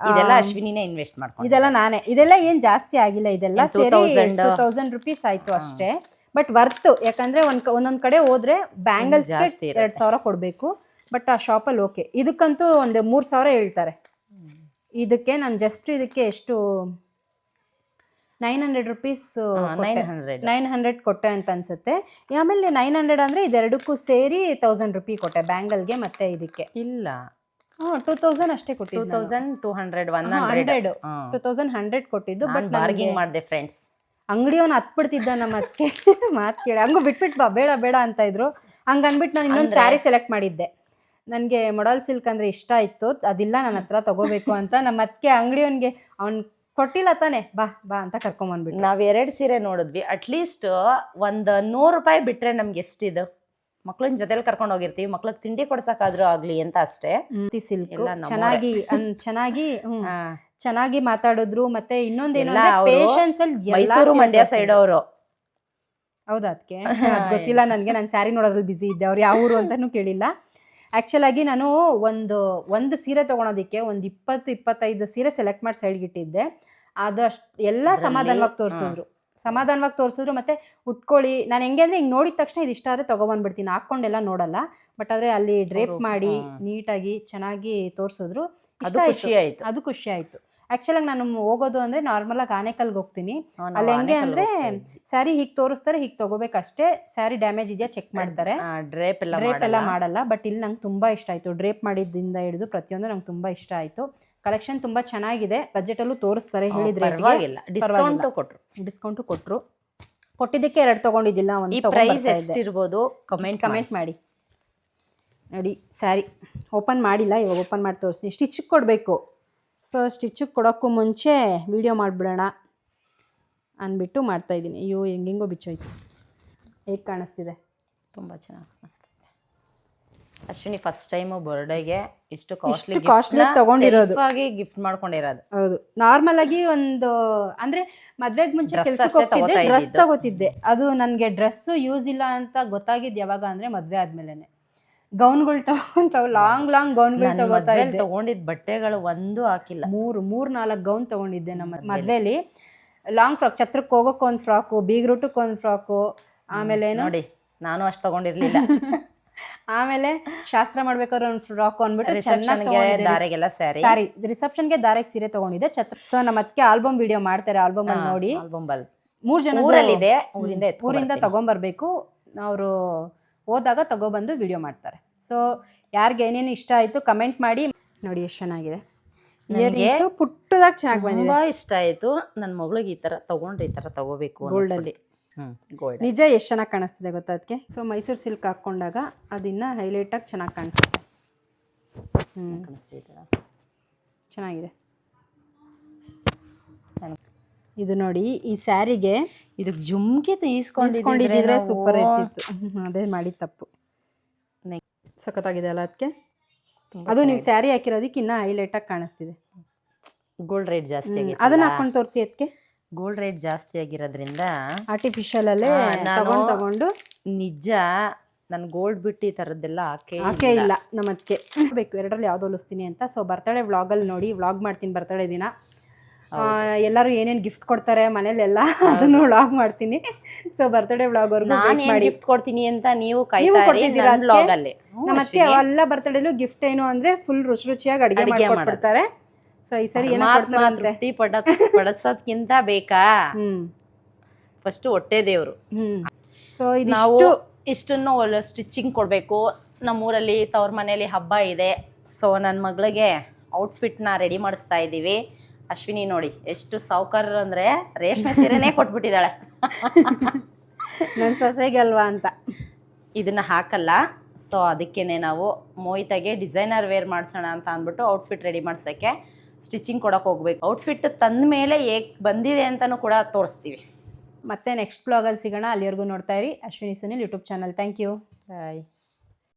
ಇದೆಲ್ಲ ಅಶ್ವಿನಿನೇ ಇನ್ವೆಸ್ಟ್ ಮಾಡ್ಕೊಂಡು. ಇದೆಲ್ಲ ನಾನೇ. ಇದೆಲ್ಲ ಏನು ಜಾಸ್ತಿ ಆಗಿಲ್ಲ, ಇದೆಲ್ಲ ಸೇರಿ 2000 ರೂಪೀಸ್ ಆಯಿತು ಅಷ್ಟೇ. ಬಟ್ ವರ್ತು, ಯಾಕಂದರೆ ಒಂದೊಂದು ಕಡೆ ಹೋದರೆ ಬ್ಯಾಂಗಲ್ಸ್ಗೆ 2000 ಕೊಡಬೇಕು. ಬಟ್ ಆ ಶಾಪಲ್ಲಿ ಓಕೆ. ಇದಕ್ಕಂತೂ ಒಂದು 3000 ಹೇಳ್ತಾರೆ. ಇದಕ್ಕೆ ನಾನು ಜಸ್ಟ್ ಇದಕ್ಕೆ ಎಷ್ಟು 900 ರೂಪೀಸ್ 900 ಕೊಟ್ಟೆ ಅಂತ ಅನ್ಸುತ್ತೆ. ಆಮೇಲೆ 900 ಅಂದರೆ ಇದೆರಡಕ್ಕೂ ಸೇರಿ 1000 ರೂಪಿ ಕೊಟ್ಟೆ, ಬ್ಯಾಂಗಲ್ಗೆ ಮತ್ತೆ ಇದಕ್ಕೆ. ಇಲ್ಲ 2000 ಅಷ್ಟೇ ಕೊಟ್ಟಿದ್ದು. 2100 ಕೊಟ್ಟಿದ್ದು. ಬಟ್ ಬಾರ್ಗಿಂಗ್ ಮಾಡಿದೆ ಫ್ರೆಂಡ್ಸ್. ಅಂಗಡಿಯವನು ಹತ್ಬಿಡ್ತಿದ್ದ ನಮ್ಮ ಅದಕ್ಕೆ ಮಾತು ಕೇಳಿ, ಹಂಗೂ ಬಿಟ್ಬಿಟ್ಟು ಬಾ ಬೇಡ ಬೇಡ ಅಂತ ಇದ್ರು. ಹಂಗೆ ಅಂದ್ಬಿಟ್ಟು ನಾನು ಇನ್ನೊಂದು ಸ್ಯಾರಿ ಸೆಲೆಕ್ಟ್ ಮಾಡಿದ್ದೆ. ನನಗೆ ಮೊಡಲ್ ಸಿಲ್ಕ್ ಅಂದರೆ ಇಷ್ಟ ಇತ್ತು, ಅದಿಲ್ಲ ನನ್ನ ಹತ್ರ ತಗೋಬೇಕು ಅಂತ. ನಮ್ಮ ಅದಕ್ಕೆ ಅಂಗಡಿಯವನಿಗೆ ಅವ್ನು ಕೊಟ್ಟಿಲ್ಲ ತಾನೆ, ಬಾ ಬಾ ಅಂತ ಕರ್ಕೊಂಬಂದ್ಬಿಟ್ಟು. ನಾವು 2 ಸೀರೆ ನೋಡಿದ್ವಿ. ಅಟ್ಲೀಸ್ಟ್ ಒಂದು 100 ರೂಪಾಯಿ ಬಿಟ್ಟರೆ ನಮ್ಗೆ ಎಷ್ಟಿದು. ಮಕ್ಳನ್ನ ಜೊತೆಲಿ ಕರ್ಕೊಂಡು ಹೋಗಿರ್ತೀವಿ, ಮಕ್ಳಿಗೆ ತಿಂಡಿ ಕೊಡ್ಸಕ್ಕಾದ್ರೂ ಆಗ್ಲಿ ಅಂತ ಅಷ್ಟೇ. ಸಿಲ್ಕ್ ಚೆನ್ನಾಗಿ ಮಾತಾಡಿದ್ರು. ಮತ್ತೆ ಇನ್ನೊಂದೇನು ಪೇಷನ್ಸ್ ಅಲ್ಲಿ ಮೈಸೂರು ಮಂಡ್ಯ ಸೈಡ್ ಅವರು. ಹೌದಾ ಅದಕ್ಕೆ ಗೊತ್ತಿಲ್ಲ ನನಗೆ, ನಾನು ಸ್ಯಾರಿ ನೋಡೋದ್ರಲ್ಲಿ ಬಿಸಿ ಇದ್ದೆ. ಅವ್ರು ಯಾವ ಊರು ಅಂತಾನು ಕೇಳಿಲ್ಲ. ಆ್ಯಕ್ಚುಲಾಗಿ ನಾನು ಒಂದು ಸೀರೆ ತೊಗೊಳೋದಕ್ಕೆ ಒಂದು 20-25 ಸೀರೆ ಸೆಲೆಕ್ಟ್ ಮಾಡಿ ಸೈಡ್ಗಿಟ್ಟಿದ್ದೆ. ಅದಷ್ಟು ಎಲ್ಲ ಸಮಾಧಾನವಾಗಿ ತೋರಿಸಿದ್ರು. ಮತ್ತು ಉಟ್ಕೊಳ್ಳಿ, ನಾನು ಹೆಂಗೆ ಅಂದರೆ ಹಿಂಗೆ ನೋಡಿದ ತಕ್ಷಣ ಇದು ಇಷ್ಟ ಆದರೆ ತೊಗೊಬಂದ್ಬಿಡ್ತೀನಿ, ಹಾಕ್ಕೊಂಡೆಲ್ಲ ನೋಡಲ್ಲ. ಬಟ್ ಆದರೆ ಅಲ್ಲಿ ಡ್ರೇಪ್ ಮಾಡಿ ನೀಟಾಗಿ ಚೆನ್ನಾಗಿ ತೋರಿಸಿದ್ರು. ಅದು ಖುಷಿ ಆಯಿತು. ಆ್ಯಕ್ಚುಲಾಗಿ ನಾನು ಹೋಗೋದು ಅಂದರೆ ನಾರ್ಮಲಾಗಿ ಆನೆಕಲ್ಗೆ ಹೋಗ್ತೀನಿ. ಅಲ್ಲಿ ಹೆಂಗೆ ಅಂದರೆ ಸ್ಯಾರಿ ಹೀಗೆ ತೋರಿಸ್ತಾರೆ, ಹೀಗೆ ತೊಗೋಬೇಕಷ್ಟೇ. ಸ್ಯಾರಿ ಡ್ಯಾಮೇಜ್ ಇದೆಯಾ ಚೆಕ್ ಮಾಡ್ತಾರೆ, ಡ್ರೇಪ್ ಎಲ್ಲ ಮಾಡಲ್ಲ. ಬಟ್ ಇಲ್ಲಿ ನಂಗೆ ತುಂಬ ಇಷ್ಟ ಆಯಿತು. ಡ್ರೇಪ್ ಮಾಡಿದ್ದರಿಂದ ಹಿಡಿದು ಪ್ರತಿಯೊಂದು ನಂಗೆ ತುಂಬ ಇಷ್ಟ ಆಯಿತು. ಕಲೆಕ್ಷನ್ ತುಂಬ ಚೆನ್ನಾಗಿದೆ. ಬಜೆಟಲ್ಲೂ ತೋರಿಸ್ತಾರೆ ಹೇಳಿದ್ರೆ ಪರವಾಗಿಲ್ಲ, ಡಿಸ್ಕೌಂಟು ಕೊಟ್ರು. ಡಿಸ್ಕೌಂಟು ಕೊಟ್ಟರು. ಕೊಟ್ಟಿದ್ದಕ್ಕೆ 2 ತೊಗೊಂಡಿದ್ದಿಲ್ಲ, ಈ ಒಂದು ಪ್ರೈಸ್ ಎಷ್ಟಿರ್ಬೋದು ಕಮೆಂಟ್ ಮಾಡಿ. ನೋಡಿ ಸ್ಯಾರಿ ಓಪನ್ ಮಾಡಿಲ್ಲ, ಇವಾಗ ಓಪನ್ ಮಾಡಿ ತೋರಿಸ್ತೀನಿ. ಸ್ಟಿಚ್ಗೆ ಕೊಡಬೇಕು. ಸೊ ಸ್ಟಿಚ್ಗೆ ಕೊಡೋಕ್ಕೂ ಮುಂಚೆ ವಿಡಿಯೋ ಮಾಡಿಬಿಡೋಣ ಅಂದ್ಬಿಟ್ಟು ಮಾಡ್ತಾಯಿದ್ದೀನಿ. ಅಯ್ಯೋ ಹೆಂಗೆಂಗೋ ಬಿಚ್ಚೋಯ್ತು. ಹೇಗೆ ಕಾಣಿಸ್ತಿದೆ? ತುಂಬ ಚೆನ್ನಾಗಿ ಕಾಣಿಸ್ತಿದೆ. ಅಶ್ವಿನಿ ಫಸ್ಟ್ ಟೈಮು ಬರ್ಡೇಗೆ ಇಷ್ಟು ಕಾಸ್ಟ್ಲಿ ತಗೊಂಡಿರೋದು, ಗಿಫ್ಟ್ ಮಾಡ್ಕೊಂಡಿರೋದು. ಹೌದು. ನಾರ್ಮಲ್ ಆಗಿ ಒಂದು ಅಂದರೆ ಮದ್ವೆಗೆ ಮುಂಚೆ ಕೆಲ್ಸಕ್ಕೆ ಹೋಗ್ತಿದ್ದೆ, ಡ್ರೆಸ್ ತಗೋತಿದ್ದೆ. ಅದು ನನಗೆ ಡ್ರೆಸ್ ಯೂಸ್ ಇಲ್ಲ ಅಂತ ಗೊತ್ತಾಗಿದ್ದು ಯಾವಾಗ ಅಂದರೆ ಮದುವೆ ಆದ್ಮೇಲೆ. ಗೌನ್ಗಳು ತಗೊಂತಾವ್, ಲಾಂಗ್ ಗೌನ್ಗಳು ತಗೋತಾ ಇದ್ದೆ. ತಗೊಂಡಿದ್ದ ಬಟ್ಟೆಗಳು ಒಂದು ಹಾಕಿಲ್ಲ. 3-4 ಗೌನ್ ತಗೊಂಡಿದ್ದೆ ನಮ್ಮ ಮದ್ವೆಲಿ. ಲಾಂಗ್ ಫ್ರಾಕ್, ಛತ್ರಕ್ಕೆ ಹೋಗೋಕೆ ಒಂದು ಫ್ರಾಕು, ಬೀಗ್ರೂಟಕ್ಕೆ ಒಂದು ಫ್ರಾಕು, ಆಮೇಲೆ ನೋಡಿ ನಾನು ಅಷ್ಟು ತಗೊಂಡಿರ್ಲಿಲ್ಲ. ಆಮೇಲೆ ಶಾಸ್ತ್ರ ಮಾಡ್ಬೇಕಾದ್ರೆ ಒಂದು ಫ್ರಾಕ್ ಅಂದ್ಬಿಟ್ಟು ದಾರೆಗೆಲ್ಲ ಸ್ಯಾರಿ, ರಿಸೆಪ್ಷನ್ಗೆ ದಾರೆಗೆ ಸೀರೆ ತಗೊಂಡಿದ್ದೆ. ಸೊ ನಮ್ಮ ಅದಕ್ಕೆ ಆಲ್ಬಮ್ ವಿಡಿಯೋ ಮಾಡ್ತಾರೆ, ಆಲ್ಬಮ್ ಅಲ್ಲಿ ನೋಡಿ. 3 ಜನ ಊರಲ್ಲಿದೆ, ಊರಿಂದ ತಗೊಂಬರ್ಬೇಕು. ಅವರು ಹೋದಾಗ ತಗೊಬಂದು ವಿಡಿಯೋ ಮಾಡ್ತಾರೆ. ಸೊ ಯಾರಿಗೆ ಏನೇನು ಇಷ್ಟ ಆಯಿತು ಕಮೆಂಟ್ ಮಾಡಿ. ನೋಡಿ ಎಷ್ಟು ಚೆನ್ನಾಗಿದೆ. ಇಯರಿಂಗ್ಸು ಪುಟ್ಟದಾಗಿ ಚೆನ್ನಾಗಿ ಬಂದಿದೆ, ತುಂಬ ಇಷ್ಟ ಆಯಿತು. ನನ್ನ ಮಗಳಿಗೆ ಈ ಥರ ತೊಗೊಂಡ್ರೆ ಈ ಥರ ತಗೋಬೇಕು ಗೋಲ್ಡಲ್ಲಿ. ಗೋಲ್ಡ್ ನಿಜ ಎಷ್ಟು ಚೆನ್ನಾಗಿ ಕಾಣಿಸ್ತಿದೆ ಗೊತ್ತಾ ಅದಕ್ಕೆ. ಸೊ ಮೈಸೂರು ಸಿಲ್ಕ್ ಹಾಕ್ಕೊಂಡಾಗ ಅದನ್ನ ಹೈಲೈಟಾಗಿ ಚೆನ್ನಾಗಿ ಕಾಣಿಸುತ್ತೆ. ಚೆನ್ನಾಗಿದೆ ಇದು. ನೋಡಿ ಈ ಸ್ಯಾರಿಗೆ ಇದಕ್ಕೆ ಜುಮ್ಕಿ ಈಸ್ಕೊಂಡಿದ್ರೆ ಸೂಪರ್ ಇರ್ತಿತ್ತು. ಅದೇ ಮಾಡಿ ತಪ್ಪು. ಸಖತ್ತಾಗಿದೆ ಅಲ್ಲ ಅದಕ್ಕೆ. ಅದು ನೀವು ಸ್ಯಾರಿ ಹಾಕಿರೋದಕ್ಕೆ ಇನ್ನೂ ಹೈಲೈಟಾಗಿ ಕಾಣಿಸ್ತಿದೆ. ಗೋಲ್ಡ್ ರೇಟ್ ಜಾಸ್ತಿ ಆಗಿದೆ, ಅದನ್ನ ಹಾಕೊಂಡು ತೋರಿಸಿ. ಅದಕ್ಕೆ ಗೋಲ್ಡ್ ರೇಟ್ ಜಾಸ್ತಿ ಆಗಿರೋದ್ರಿಂದ ಆರ್ಟಿಫಿಷಿಯಲ್ ಅಲ್ಲೇ ತಗೊಂಡು ನಿಜ ನಾನು ಗೋಲ್ಡ್ ಬಿಟ್ಟು ಈ ಥರದ್ದೆಲ್ಲ ಹಾಕೇ ಇಲ್ಲ. ನಮ್ಮ ಅದಕ್ಕೆ ಬೇಕು 2ರಲ್ಲಿ ಯಾವ್ದು ಹೊಲಿಸ್ತೀನಿ ಅಂತ. ಸೊ ಬರ್ತಡೇ ವ್ಲಾಗಲ್ಲಿ ನೋಡಿ, ವ್ಲಾಗ್ ಮಾಡ್ತೀನಿ ಬರ್ತಡೇ ದಿನ. ಎಲ್ಲರೂ ಏನೇನು ಗಿಫ್ಟ್ ಕೊಡ್ತಾರೆ ಮನೇಲೆಲ್ಲ ಅದನ್ನು ವ್ಲಾಗ್ ಮಾಡ್ತೀನಿ. ಸೊ ಬರ್ತಡೇ ವ್ಲಾಗ್ವರೆಗೂ ಗಿಫ್ಟ್ ಕೊಡ್ತೀನಿ ಅಂತ ನೀವು ಕಾಯ್ತಾ ವ್ಲಾಗಲ್ಲಿ. ನಮ್ಮ ಅತ್ತೆ ಎಲ್ಲ ಬರ್ತಡೇಲು ಗಿಫ್ಟ್ ಏನು ಅಂದ್ರೆ ಫುಲ್ ರುಚಿಯಾಗಿ ಅಡುಗೆ ಮಾಡ್ಕೊಡ್ತಾರೆ. ಸೊ ಈ ಸರಿ ಏನೋ ತೃಪ್ತಿ ಪಡಿಸೋದ್ಕಿಂತ ಬೇಕಾ, ಫಸ್ಟ್ ಹೊಟ್ಟೆ ದೇವ್ರು. ಸೊ ನಾವು ಇಷ್ಟನ್ನು ಸ್ಟಿಚಿಂಗ್ ಕೊಡಬೇಕು. ನಮ್ಮೂರಲ್ಲಿ ತವ್ರ ಮನೇಲಿ ಹಬ್ಬ ಇದೆ. ಸೊ ನನ್ನ ಮಗಳಿಗೆ ಔಟ್ಫಿಟ್ನ ರೆಡಿ ಮಾಡಿಸ್ತಾ ಇದ್ದೀವಿ. ಅಶ್ವಿನಿ ನೋಡಿ ಎಷ್ಟು ಸಾವುಕಾರ ಅಂದರೆ ರೇಷ್ಮೆ ಸೀರೆನೇ ಕೊಟ್ಬಿಟ್ಟಿದ್ದಾಳೆ. ನನ್ನ ಸೊಸೆಗೆ ಅಲ್ವಾ ಅಂತ ಇದನ್ನ ಹಾಕಲ್ಲ. ಸೊ ಅದಕ್ಕೇನೆ ನಾವು ಮೋಹಿತಾಗೆ ಡಿಸೈನರ್ ವೇರ್ ಮಾಡಿಸೋಣ ಅಂತ ಅಂದ್ಬಿಟ್ಟು ಔಟ್ಫಿಟ್ ರೆಡಿ ಮಾಡ್ಸೋಕ್ಕೆ ಸ್ಟಿಚಿಂಗ್ ಕೊಡೋಕೆ ಹೋಗ್ಬೇಕು. ಔಟ್ಫಿಟ್ ತಂದ ಮೇಲೆ ಹೇಗೆ ಬಂದಿದೆ ಅಂತಲೂ ಕೂಡ ತೋರಿಸ್ತೀವಿ. ಮತ್ತೆ ನೆಕ್ಸ್ಟ್ ಬ್ಲಾಗಲ್ಲಿ ಸಿಗೋಣ. ಅಲ್ಲಿವರೆಗೂ ನೋಡ್ತಾ ಇರಿ Ashwini Sunil YouTube channel. Thank you. Bye.